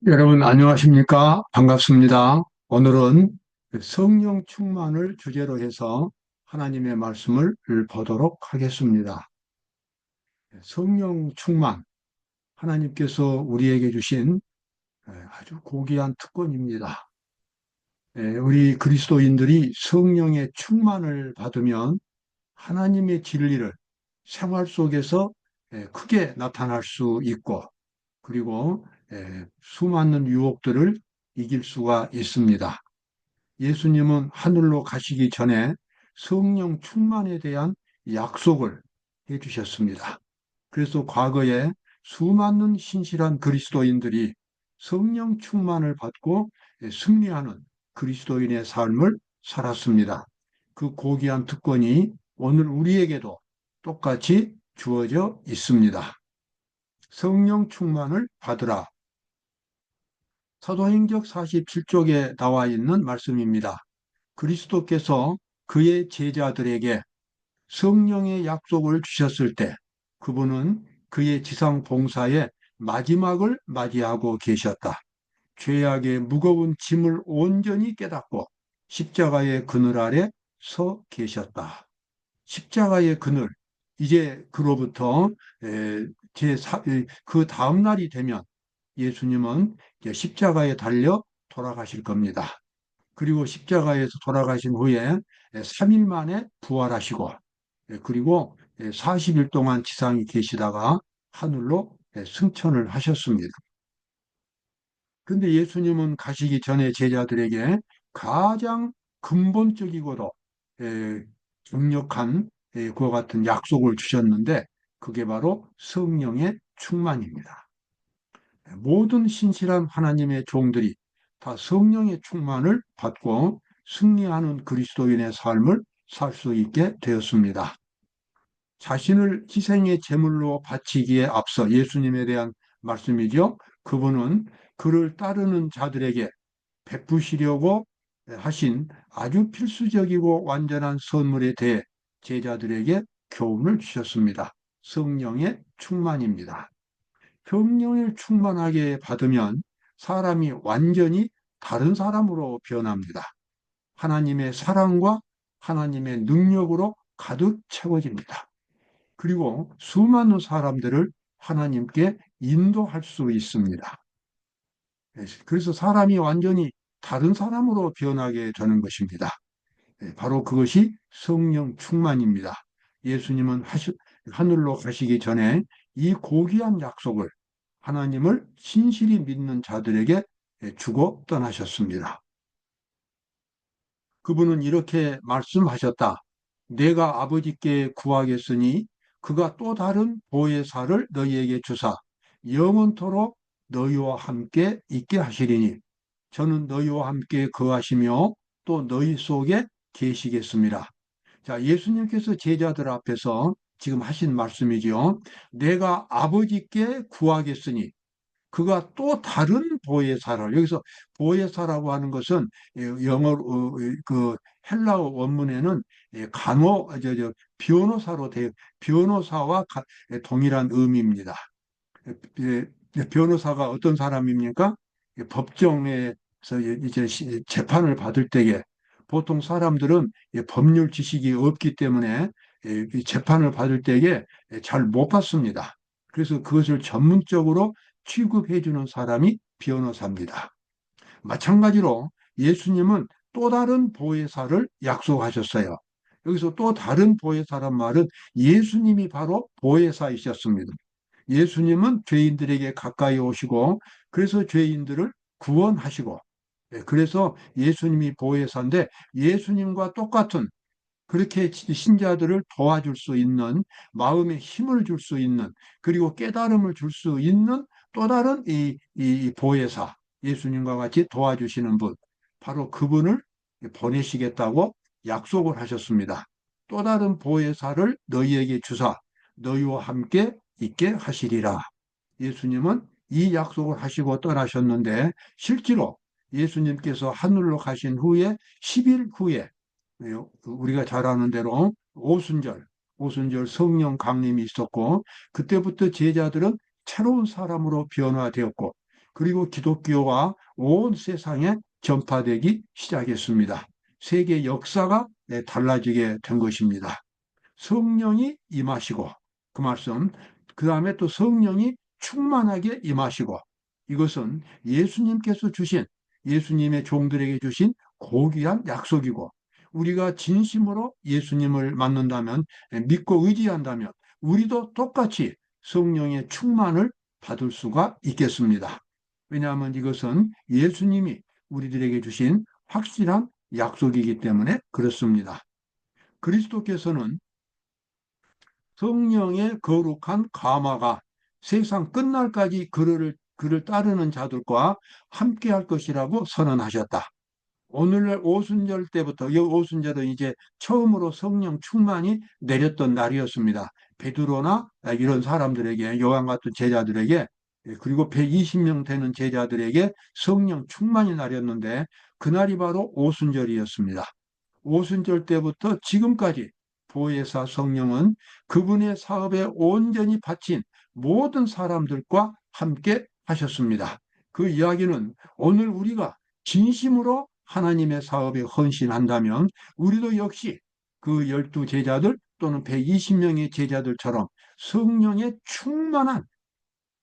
여러분 안녕하십니까? 반갑습니다. 오늘은 성령 충만을 주제로 해서 하나님의 말씀을 보도록 하겠습니다. 성령 충만, 하나님께서 우리에게 주신 아주 고귀한 특권입니다. 우리 그리스도인들이 성령의 충만을 받으면 하나님의 진리를 생활 속에서 크게 나타날 수 있고, 그리고 수많은 유혹들을 이길 수가 있습니다. 예수님은 하늘로 가시기 전에 성령 충만에 대한 약속을 해주셨습니다. 그래서 과거에 수많은 신실한 그리스도인들이 성령 충만을 받고 승리하는 그리스도인의 삶을 살았습니다. 그 고귀한 특권이 오늘 우리에게도 똑같이 주어져 있습니다. 성령 충만을 받으라. 사도행적 47쪽에 나와 있는 말씀입니다. 그리스도께서 그의 제자들에게 성령의 약속을 주셨을 때 그분은 그의 지상 봉사의 마지막을 맞이하고 계셨다. 죄악의 무거운 짐을 온전히 깨닫고 십자가의 그늘 아래 서 계셨다. 십자가의 그늘, 이제 그로부터 그 다음 날이 되면 예수님은 이제 십자가에 달려 돌아가실 겁니다. 그리고 십자가에서 돌아가신 후에 3일 만에 부활하시고, 그리고 40일 동안 지상에 계시다가 하늘로 승천을 하셨습니다. 그런데 예수님은 가시기 전에 제자들에게 가장 근본적이고도 강력한 그와 같은 약속을 주셨는데, 그게 바로 성령의 충만입니다. 모든 신실한 하나님의 종들이 다 성령의 충만을 받고 승리하는 그리스도인의 삶을 살 수 있게 되었습니다. 자신을 희생의 제물로 바치기에 앞서, 예수님에 대한 말씀이죠. 그분은 그를 따르는 자들에게 베푸시려고 하신 아주 필수적이고 완전한 선물에 대해 제자들에게 교훈을 주셨습니다. 성령의 충만입니다. 성령을 충만하게 받으면 사람이 완전히 다른 사람으로 변합니다. 하나님의 사랑과 하나님의 능력으로 가득 채워집니다. 그리고 수많은 사람들을 하나님께 인도할 수 있습니다. 그래서 사람이 완전히 다른 사람으로 변하게 되는 것입니다. 바로 그것이 성령 충만입니다. 예수님은 하늘로 가시기 전에 이 고귀한 약속을 하나님을 신실히 믿는 자들에게 주고 떠나셨습니다. 그분은 이렇게 말씀하셨다. 내가 아버지께 구하겠으니 그가 또 다른 보혜사를 너희에게 주사 영원토록 너희와 함께 있게 하시리니 저는 너희와 함께 거하시며 또 너희 속에 계시겠습니다. 자, 예수님께서 제자들 앞에서 지금 하신 말씀이죠. 내가 아버지께 구하겠으니 그가 또 다른 보혜사를, 여기서 보혜사라고 하는 것은 영어 그 헬라어 원문에는 변호사로 변호사와 동일한 의미입니다. 변호사가 어떤 사람입니까? 법정에서 이제 재판을 받을 때에 보통 사람들은 법률 지식이 없기 때문에 재판을 받을 때에 잘 못 받습니다. 그래서 그것을 전문적으로 취급해 주는 사람이 변호사입니다. 마찬가지로 예수님은 또 다른 보혜사를 약속하셨어요. 여기서 또 다른 보혜사란 말은 예수님이 바로 보혜사이셨습니다. 예수님은 죄인들에게 가까이 오시고 그래서 죄인들을 구원하시고, 그래서 예수님이 보혜사인데 예수님과 똑같은 그렇게 신자들을 도와줄 수 있는, 마음에 힘을 줄 수 있는, 그리고 깨달음을 줄 수 있는 또 다른 이 보혜사, 예수님과 같이 도와주시는 분, 바로 그분을 보내시겠다고 약속을 하셨습니다. 또 다른 보혜사를 너희에게 주사 너희와 함께 있게 하시리라. 예수님은 이 약속을 하시고 떠나셨는데, 실제로 예수님께서 하늘로 가신 후에 10일 후에 우리가 잘 아는 대로 오순절 성령 강림이 있었고, 그때부터 제자들은 새로운 사람으로 변화되었고, 그리고 기독교와 온 세상에 전파되기 시작했습니다. 세계 역사가 달라지게 된 것입니다. 성령이 임하시고, 그 말씀, 그 다음에 또 성령이 충만하게 임하시고, 이것은 예수님께서 주신, 예수님의 종들에게 주신 고귀한 약속이고, 우리가 진심으로 예수님을 만난다면, 믿고 의지한다면 우리도 똑같이 성령의 충만을 받을 수가 있겠습니다. 왜냐하면 이것은 예수님이 우리들에게 주신 확실한 약속이기 때문에 그렇습니다. 그리스도께서는 성령의 거룩한 감화가 세상 끝날까지 그를 따르는 자들과 함께 할 것이라고 선언하셨다. 오늘날 오순절 때부터, 이 오순절은 이제 처음으로 성령 충만이 내렸던 날이었습니다. 베드로나 이런 사람들에게, 요한 같은 제자들에게, 그리고 120명 되는 제자들에게 성령 충만이 내렸는데, 그날이 바로 오순절이었습니다. 오순절 때부터 지금까지 보혜사 성령은 그분의 사업에 온전히 바친 모든 사람들과 함께 하셨습니다. 그 이야기는 오늘 우리가 진심으로 하나님의 사업에 헌신한다면 우리도 역시 그 12제자들 또는 120명의 제자들처럼 성령의 충만한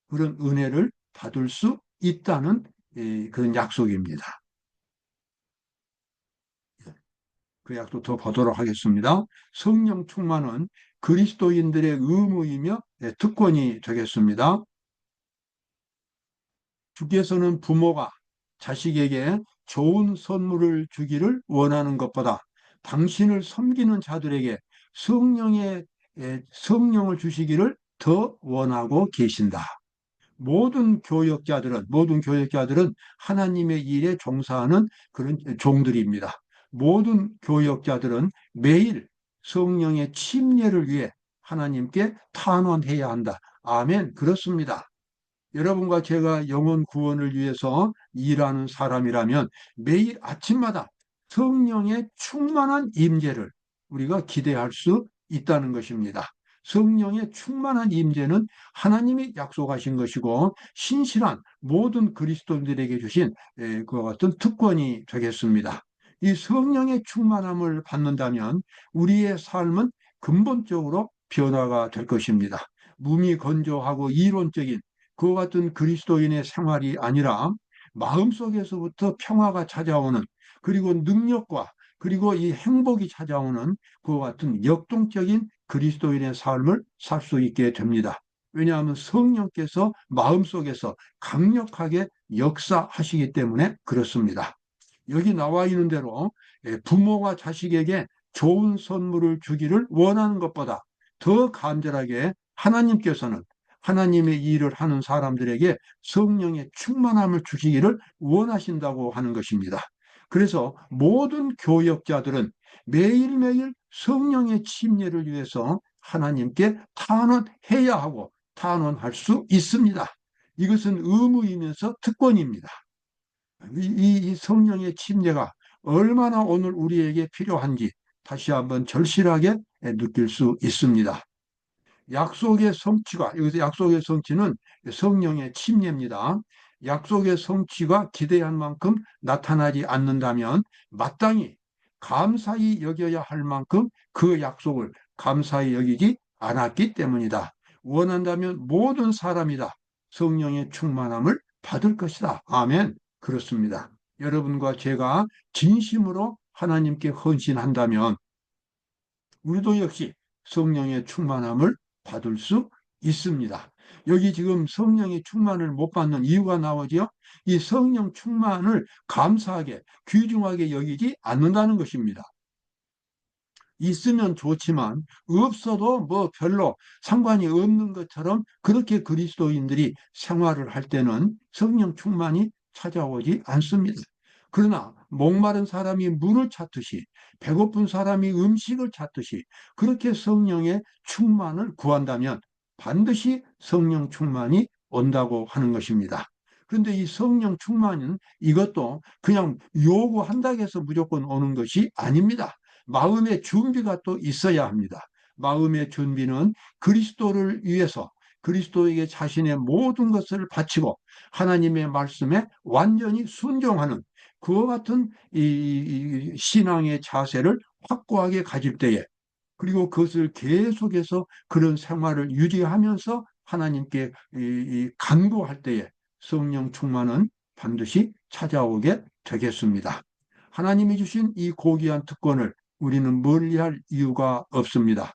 그런 은혜를 받을 수 있다는 그런 약속입니다. 그 약속 더 보도록 하겠습니다. 성령 충만은 그리스도인들의 의무이며 특권이 되겠습니다. 주께서는 부모가 자식에게 좋은 선물을 주기를 원하는 것보다 당신을 섬기는 자들에게 성령을 주시기를 더 원하고 계신다. 모든 교역자들은 하나님의 일에 종사하는 그런 종들입니다. 모든 교역자들은 매일 성령의 침례를 위해 하나님께 탄원해야 한다. 아멘. 그렇습니다. 여러분과 제가 영혼 구원을 위해서 일하는 사람이라면 매일 아침마다 성령의 충만한 임재를 우리가 기대할 수 있다는 것입니다. 성령의 충만한 임재는 하나님이 약속하신 것이고 신실한 모든 그리스도인들에게 주신 그와 같은 특권이 되겠습니다. 이 성령의 충만함을 받는다면 우리의 삶은 근본적으로 변화가 될 것입니다. 무미건조하고 이론적인 그와 같은 그리스도인의 생활이 아니라 마음속에서부터 평화가 찾아오는, 그리고 능력과 그리고 이 행복이 찾아오는 그와 같은 역동적인 그리스도인의 삶을 살 수 있게 됩니다. 왜냐하면 성령께서 마음속에서 강력하게 역사하시기 때문에 그렇습니다. 여기 나와 있는 대로 부모가 자식에게 좋은 선물을 주기를 원하는 것보다 더 간절하게 하나님께서는 하나님의 일을 하는 사람들에게 성령의 충만함을 주시기를 원하신다고 하는 것입니다. 그래서 모든 교역자들은 매일매일 성령의 침례를 위해서 하나님께 탄원해야 하고 탄원할 수 있습니다. 이것은 의무이면서 특권입니다. 이 성령의 침례가 얼마나 오늘 우리에게 필요한지 다시 한번 절실하게 느낄 수 있습니다. 약속의 성취가, 여기서 약속의 성취는 성령의 침례입니다. 약속의 성취가 기대한 만큼 나타나지 않는다면 마땅히 감사히 여겨야 할 만큼 그 약속을 감사히 여기지 않았기 때문이다. 원한다면 모든 사람이 다 성령의 충만함을 받을 것이다. 아멘. 그렇습니다. 여러분과 제가 진심으로 하나님께 헌신한다면 우리도 역시 성령의 충만함을 받을 수 있습니다. 여기 지금 성령의 충만을 못 받는 이유가 나오죠. 이 성령 충만을 감사하게 귀중하게 여기지 않는다는 것입니다. 있으면 좋지만 없어도 뭐 별로 상관이 없는 것처럼 그렇게 그리스도인들이 생활을 할 때는 성령 충만이 찾아오지 않습니다. 그러나 목마른 사람이 물을 찾듯이 배고픈 사람이 음식을 찾듯이 그렇게 성령의 충만을 구한다면 반드시 성령 충만이 온다고 하는 것입니다. 그런데 이 성령 충만은 이것도 그냥 요구한다고 해서 무조건 오는 것이 아닙니다. 마음의 준비가 또 있어야 합니다. 마음의 준비는 그리스도를 위해서 그리스도에게 자신의 모든 것을 바치고 하나님의 말씀에 완전히 순종하는 그와 같은 이 신앙의 자세를 확고하게 가질 때에, 그리고 그것을 계속해서 그런 생활을 유지하면서 하나님께 간구할 때에 성령 충만은 반드시 찾아오게 되겠습니다. 하나님이 주신 이 고귀한 특권을 우리는 멀리할 이유가 없습니다.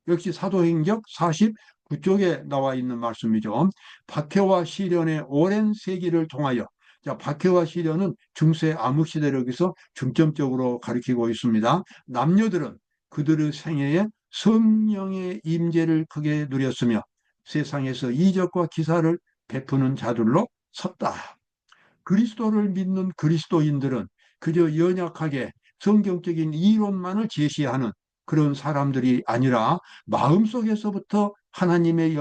역시 사도행적 49쪽에 나와 있는 말씀이죠. 박해와 시련의 오랜 세기를 통하여, 자, 박해와 시련은 중세 암흑시대를 여기서 중점적으로 가리키고 있습니다. 남녀들은 그들의 생애에 성령의 임재를 크게 누렸으며 세상에서 이적과 기사를 베푸는 자들로 섰다. 그리스도를 믿는 그리스도인들은 그저 연약하게 성경적인 이론만을 제시하는 그런 사람들이 아니라 마음속에서부터 하나님의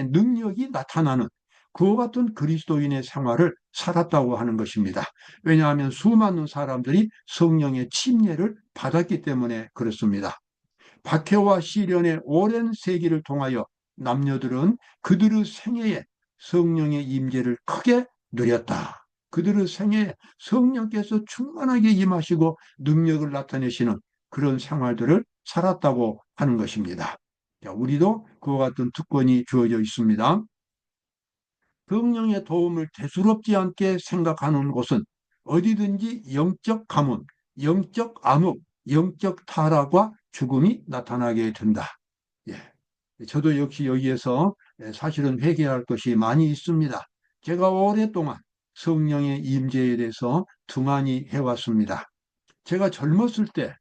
능력이 나타나는 그와 같은 그리스도인의 생활을 살았다고 하는 것입니다. 왜냐하면 수많은 사람들이 성령의 침례를 받았기 때문에 그렇습니다. 박해와 시련의 오랜 세기를 통하여 남녀들은 그들의 생애에 성령의 임재를 크게 누렸다. 그들의 생애에 성령께서 충만하게 임하시고 능력을 나타내시는 그런 생활들을 살았다고 하는 것입니다. 자, 우리도 그와 같은 특권이 주어져 있습니다. 성령의 도움을 대수롭지 않게 생각하는 곳은 어디든지 영적 가문, 영적 암흑, 영적 타락과 죽음이 나타나게 된다. 예. 저도 역시 여기에서 사실은 회개할 것이 많이 있습니다. 제가 오랫동안 성령의 임재에 대해서 등한히 해왔습니다. 제가 젊었을 때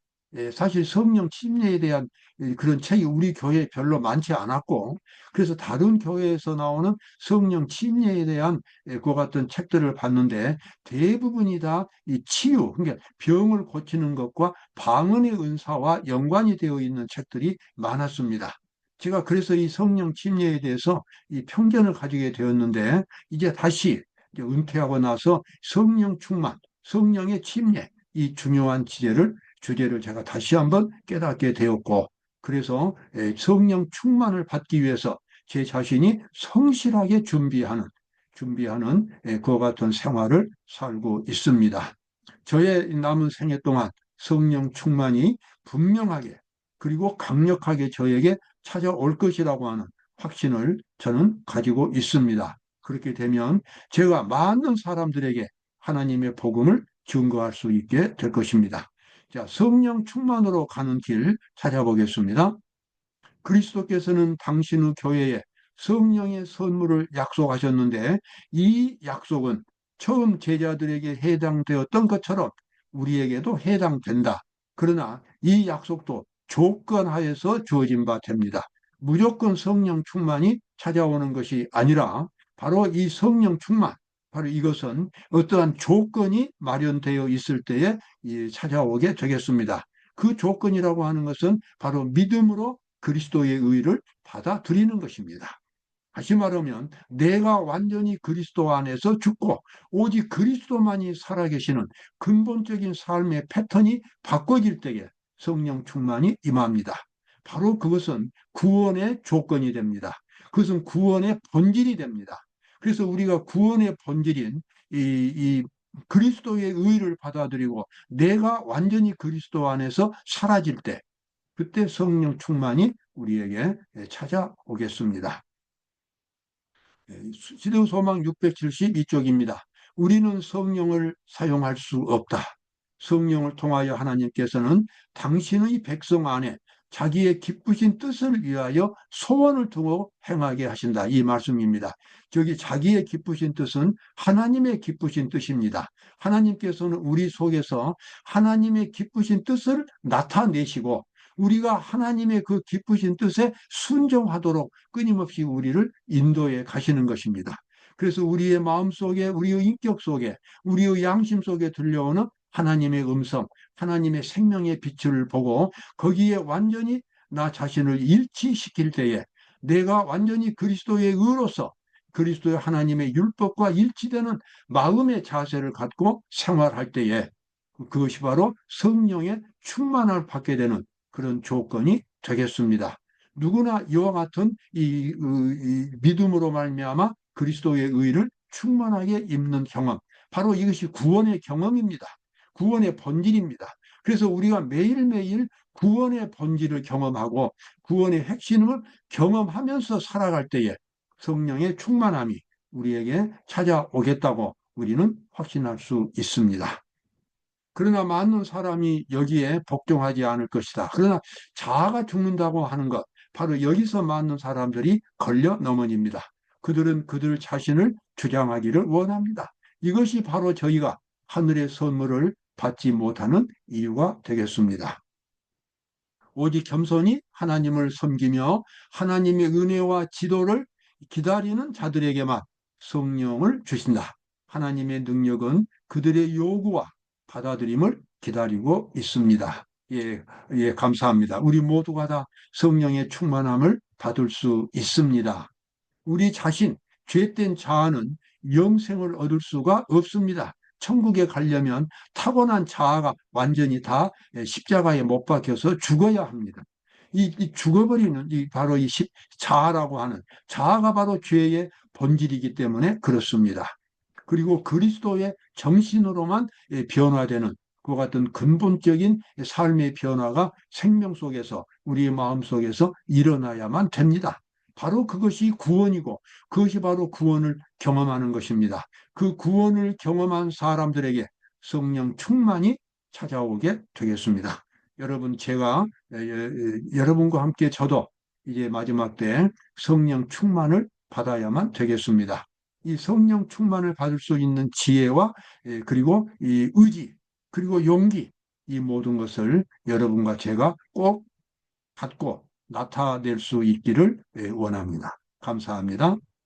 사실 성령 침례에 대한 그런 책이 우리 교회에 별로 많지 않았고, 그래서 다른 교회에서 나오는 성령 침례에 대한 그 같은 책들을 봤는데 대부분이 다 이 치유, 그러니까 병을 고치는 것과 방언의 은사와 연관이 되어 있는 책들이 많았습니다. 제가 그래서 이 성령 침례에 대해서 이 편견을 가지게 되었는데, 이제 다시 이제 은퇴하고 나서 성령 충만, 성령의 침례, 이 중요한 주제를 제가 다시 한번 깨닫게 되었고, 그래서 성령 충만을 받기 위해서 제 자신이 성실하게 준비하는 그와 같은 생활을 살고 있습니다. 저의 남은 생애 동안 성령 충만이 분명하게 그리고 강력하게 저에게 찾아올 것이라고 하는 확신을 저는 가지고 있습니다. 그렇게 되면 제가 많은 사람들에게 하나님의 복음을 증거할 수 있게 될 것입니다. 자, 성령 충만으로 가는 길 찾아보겠습니다. 그리스도께서는 당신의 교회에 성령의 선물을 약속하셨는데 이 약속은 처음 제자들에게 해당되었던 것처럼 우리에게도 해당된다. 그러나 이 약속도 조건하에서 주어진 바 됩니다. 무조건 성령 충만이 찾아오는 것이 아니라 바로 이 성령 충만, 바로 이것은 어떠한 조건이 마련되어 있을 때에 찾아오게 되겠습니다. 그 조건이라고 하는 것은 바로 믿음으로 그리스도의 의를 받아들이는 것입니다. 다시 말하면 내가 완전히 그리스도 안에서 죽고 오직 그리스도만이 살아계시는 근본적인 삶의 패턴이 바꿔질 때에 성령 충만이 임합니다. 바로 그것은 구원의 조건이 됩니다. 그것은 구원의 본질이 됩니다. 그래서 우리가 구원의 본질인 이 그리스도의 의를 받아들이고 내가 완전히 그리스도 안에서 사라질 때, 그때 성령 충만이 우리에게 찾아오겠습니다. 시대의 소망 672쪽입니다. 우리는 성령을 사용할 수 없다. 성령을 통하여 하나님께서는 당신의 백성 안에 자기의 기쁘신 뜻을 위하여 소원을 두고 행하게 하신다. 이 말씀입니다. 저기 자기의 기쁘신 뜻은 하나님의 기쁘신 뜻입니다. 하나님께서는 우리 속에서 하나님의 기쁘신 뜻을 나타내시고 우리가 하나님의 그 기쁘신 뜻에 순종하도록 끊임없이 우리를 인도해 가시는 것입니다. 그래서 우리의 마음 속에, 우리의 인격 속에, 우리의 양심 속에 들려오는 하나님의 음성, 하나님의 생명의 빛을 보고 거기에 완전히 나 자신을 일치시킬 때에 내가 완전히 그리스도의 의로서 그리스도의 하나님의 율법과 일치되는 마음의 자세를 갖고 생활할 때에 그것이 바로 성령의 충만을 받게 되는 그런 조건이 되겠습니다. 누구나 이와 같은 이 믿음으로 말미암아 그리스도의 의를 충만하게 입는 경험, 바로 이것이 구원의 경험입니다. 구원의 본질입니다. 그래서 우리가 매일매일 구원의 본질을 경험하고 구원의 핵심을 경험하면서 살아갈 때에 성령의 충만함이 우리에게 찾아오겠다고 우리는 확신할 수 있습니다. 그러나 많은 사람이 여기에 복종하지 않을 것이다. 그러나 자아가 죽는다고 하는 것, 바로 여기서 많은 사람들이 걸려 넘어집니다. 그들은 그들 자신을 주장하기를 원합니다. 이것이 바로 저희가 하늘의 선물을 받지 못하는 이유가 되겠습니다. 오직 겸손히 하나님을 섬기며 하나님의 은혜와 지도를 기다리는 자들에게만 성령을 주신다. 하나님의 능력은 그들의 요구와 받아들임을 기다리고 있습니다. 예, 예, 감사합니다. 우리 모두가 다 성령의 충만함을 받을 수 있습니다. 우리 자신, 죄된 자아는 영생을 얻을 수가 없습니다. 천국에 가려면 타고난 자아가 완전히 다 십자가에 못 박혀서 죽어야 합니다. 이 죽어버리는 바로 자아라고 하는 자아가 바로 죄의 본질이기 때문에 그렇습니다. 그리고 그리스도의 정신으로만 변화되는 그 같은 근본적인 삶의 변화가 생명 속에서 우리의 마음 속에서 일어나야만 됩니다. 바로 그것이 구원이고 그것이 바로 구원을 경험하는 것입니다. 그 구원을 경험한 사람들에게 성령 충만이 찾아오게 되겠습니다. 여러분, 제가 여러분과 함께 저도 이제 마지막 때 성령 충만을 받아야만 되겠습니다. 이 성령 충만을 받을 수 있는 지혜와 그리고 이 의지 그리고 용기, 이 모든 것을 여러분과 제가 꼭 갖고 나타낼 수 있기를 원합니다. 감사합니다.